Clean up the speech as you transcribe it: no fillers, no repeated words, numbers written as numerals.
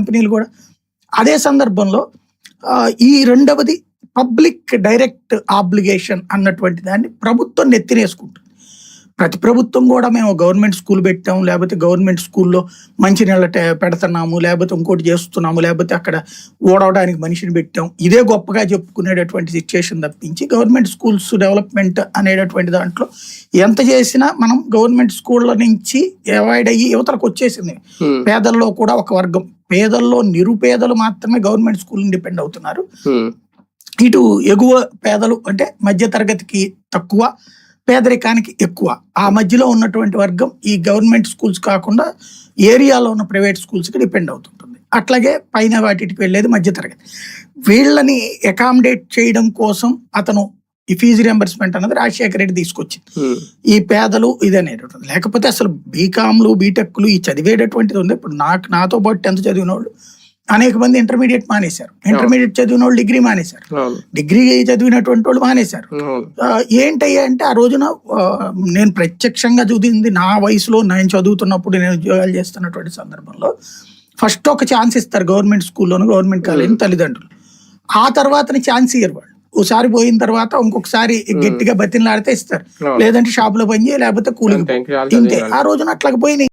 కంపెనీలు కూడా. అదే సందర్భంలో ఈ రెండవది పబ్లిక్ డైరెక్ట్ ఆబ్లిగేషన్ అన్నటువంటి దాన్ని ప్రభుత్వం నెత్తినేసుకుంటుంది. ప్రతి ప్రభుత్వం కూడా మేము గవర్నమెంట్ స్కూల్ పెట్టాం, లేకపోతే గవర్నమెంట్ స్కూల్లో మంచినీళ్ళ పెడుతున్నాము, లేకపోతే ఇంకోటి చేస్తున్నాము, లేకపోతే అక్కడ ఓడవడానికి మనిషిని పెట్టాం, ఇదే గొప్పగా చెప్పుకునేటటువంటి సిచ్యుయేషన్ తప్పించి గవర్నమెంట్ స్కూల్స్ డెవలప్మెంట్ అనేటటువంటి దాంట్లో ఎంత చేసినా మనం గవర్నమెంట్ స్కూళ్ళ నుంచి అవాయిడ్ అయ్యి యువతలకు వచ్చేసింది. పేదల్లో కూడా ఒక వర్గం, పేదల్లో నిరుపేదలు మాత్రమే గవర్నమెంట్ స్కూల్ డిపెండ్ అవుతున్నారు. ఇటు ఎగువ పేదలు అంటే మధ్య తరగతికి తక్కువ, పేదరికానికి ఎక్కువ, ఆ మధ్యలో ఉన్నటువంటి వర్గం ఈ గవర్నమెంట్ స్కూల్స్ కాకుండా ఏరియాలో ఉన్న ప్రైవేట్ స్కూల్స్కి డిపెండ్ అవుతుంటుంది. అట్లాగే పైన వాటికి వెళ్ళేది మధ్యతరగతి. వీళ్ళని అకామిడేట్ చేయడం కోసం అతను ఈ ఫీజు రియంబర్స్మెంట్ అన్నది రాజశేఖర రెడ్డి తీసుకొచ్చింది. ఈ పేదలు ఇది అనేటటువంటి, లేకపోతే అసలు బీకామ్లు బీటెక్లు ఈ చదివేటటువంటిది ఉంది. ఇప్పుడు నాతో పాటు 10th చదివిన వాళ్ళు అనేక మంది ఇంటర్మీడియట్ మానేశారు, ఇంటర్మీడియట్ చదివిన వాళ్ళు డిగ్రీ మానేశారు, డిగ్రీ చదివినటువంటి వాళ్ళు మానేశారు. ఏంటయ్యా అంటే ఆ రోజున నేను ప్రత్యక్షంగా చదివింది నా వయసులో, నేను చదువుతున్నప్పుడు, నేను ఉద్యోగాలు చేస్తున్నటువంటి సందర్భంలో ఫస్ట్ ఒక ఛాన్స్ ఇస్తారు గవర్నమెంట్ స్కూల్లోను గవర్నమెంట్ కాలేజీ తల్లిదండ్రులు. ఆ తర్వాతని ఛాన్స్ ఇయ్యరు వాళ్ళు. ఓసారి పోయిన తర్వాత ఇంకొకసారి గట్టిగా బతిలాడితే ఇస్తారు, లేదంటే షాప్ లో పని చేయి, లేకపోతే కూలింగ్. ఇంతే. ఆ రోజున అట్లా పోయినాయి.